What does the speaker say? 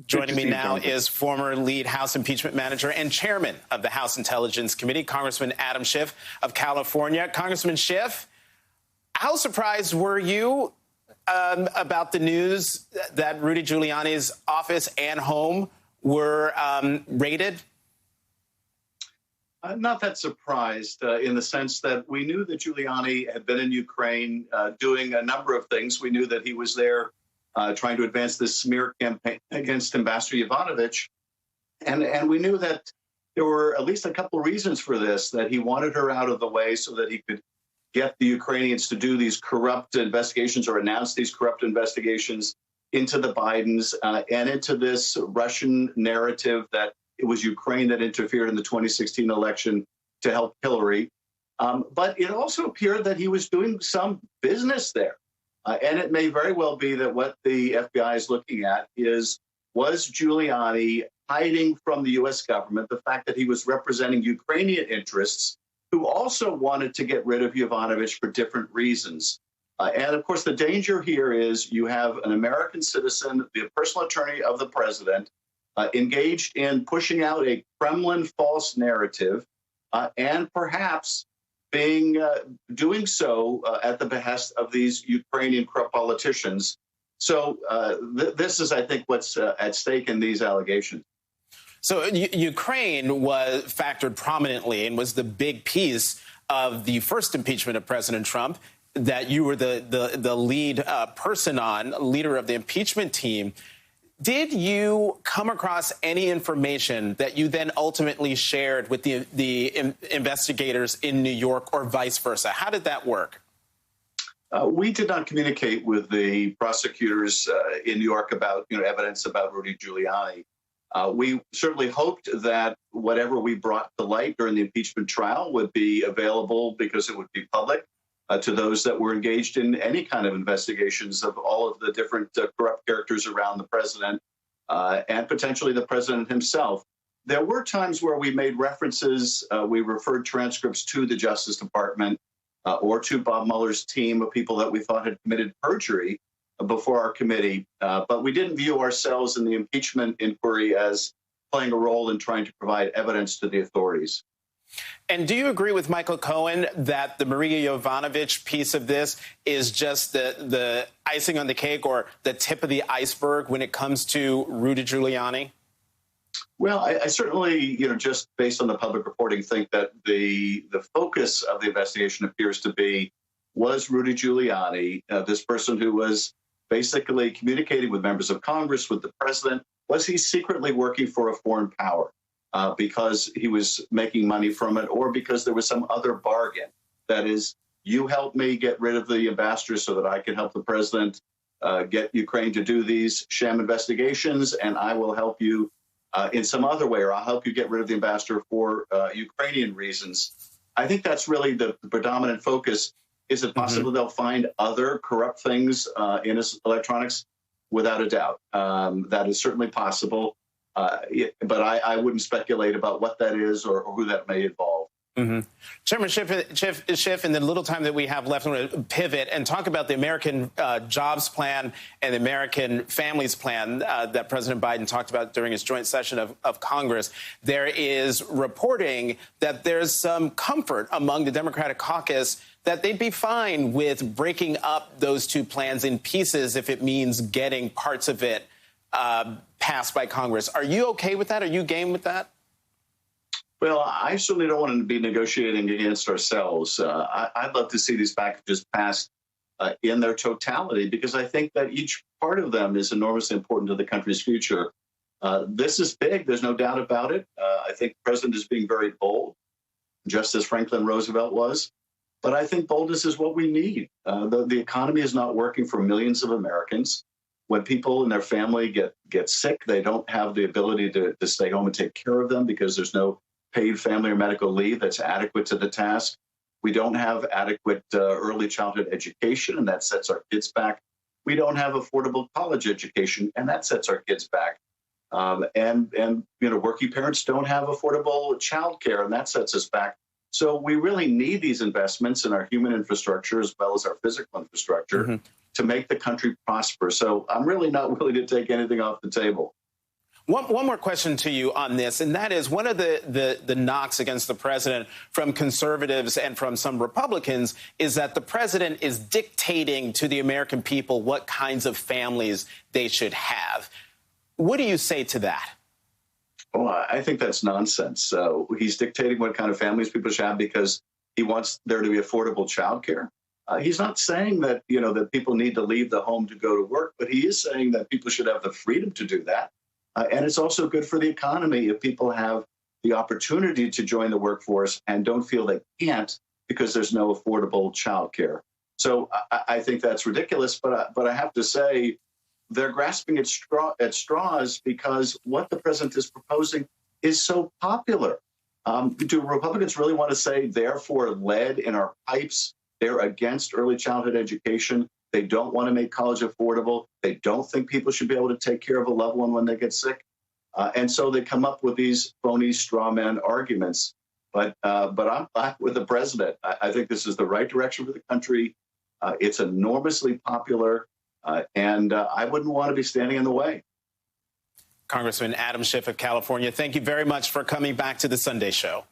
Joining me now is former lead House impeachment manager and chairman of the House Intelligence Committee, Congressman Adam Schiff of California. Congressman Schiff, how surprised were you about the news that Rudy Giuliani's office and home were raided? Not that surprised in the sense that we knew that Giuliani had been in Ukraine doing a number of things. We knew that he was there trying to advance this smear campaign against Ambassador Yovanovitch. And we knew that there were at least a couple of reasons for this, that he wanted her out of the way so that he could get the Ukrainians to do these corrupt investigations or announce these corrupt investigations into the Bidens and into this Russian narrative that it was Ukraine that interfered in the 2016 election to help Hillary. But it also appeared that he was doing some business there. And it may very well be that what the FBI is looking at was Giuliani hiding from the U.S. government the fact that he was representing Ukrainian interests who also wanted to get rid of Yovanovitch for different reasons. And of course, the danger here is you have an American citizen, the personal attorney of the president, engaged in pushing out a Kremlin false narrative and perhaps doing so at the behest of these Ukrainian corrupt politicians. So this is, I think, what's at stake in these allegations. So Ukraine was factored prominently and was the big piece of the first impeachment of President Trump that you were the lead person on, leader of the impeachment team. Did you come across any information that you then ultimately shared with the investigators in New York or vice versa? How did that work? We did not communicate with the prosecutors in New York about evidence about Rudy Giuliani. We certainly hoped that whatever we brought to light during the impeachment trial would be available because it would be public to those that were engaged in any kind of investigations of all of the different corrupt characters around the president and potentially the president himself. There were times where we made references, we referred transcripts to the Justice Department or to Bob Mueller's team of people that we thought had committed perjury before our committee, but we didn't view ourselves in the impeachment inquiry as playing a role in trying to provide evidence to the authorities. And do you agree with Michael Cohen that the Marie Yovanovitch piece of this is just the icing on the cake or the tip of the iceberg when it comes to Rudy Giuliani? Well, I certainly, just based on the public reporting, think that the focus of the investigation appears to be, was Rudy Giuliani, this person who was basically communicating with members of Congress, with the president, was he secretly working for a foreign power? Because he was making money from it, or because there was some other bargain. That is, you help me get rid of the ambassador so that I can help the president get Ukraine to do these sham investigations, and I will help you in some other way, or I'll help you get rid of the ambassador for Ukrainian reasons. I think that's really the predominant focus. Is it possible they'll find other corrupt things in his electronics? Without a doubt. That is certainly possible. But I wouldn't speculate about what that is or who that may involve. Chairman Schiff, in the little time that we have left, I'm going to pivot and talk about the American Jobs Plan and the American Families Plan that President Biden talked about during his joint session of Congress. There is reporting that there's some comfort among the Democratic caucus that they'd be fine with breaking up those two plans in pieces if it means getting parts of it passed by Congress. Are you okay with that? Are you game with that? Well, I certainly don't want to be negotiating against ourselves. I'd love to see these packages passed in their totality, because I think that each part of them is enormously important to the country's future. This is big. There's no doubt about it. I think the president is being very bold, just as Franklin Roosevelt was. But I think boldness is what we need. The economy is not working for millions of Americans. When people and their family get sick, they don't have the ability to stay home and take care of them because there's no paid family or medical leave that's adequate to the task. We don't have adequate early childhood education, and that sets our kids back. We don't have affordable college education, and that sets our kids back. And working parents don't have affordable child care, and that sets us back. So we really need these investments in our human infrastructure as well as our physical infrastructure to make the country prosper. So I'm really not willing to take anything off the table. One more question to you on this, and that is one of the knocks against the president from conservatives and from some Republicans is that the president is dictating to the American people what kinds of families they should have. What do you say to that? Well, I think that's nonsense. So he's dictating what kind of families people should have because he wants there to be affordable childcare. He's not saying that, that people need to leave the home to go to work, but he is saying that people should have the freedom to do that. And it's also good for the economy if people have the opportunity to join the workforce and don't feel they can't because there's no affordable childcare. So I think that's ridiculous. But I have to say, they're grasping at straws because what the president is proposing is so popular. Do Republicans really want to say, therefore, lead in our pipes? They're against early childhood education. They don't want to make college affordable. They don't think people should be able to take care of a loved one when they get sick. And so they come up with these phony straw man arguments. But I'm back with the president. I think this is the right direction for the country. It's enormously popular. And I wouldn't want to be standing in the way. Congressman Adam Schiff of California, thank you very much for coming back to the Sunday Show.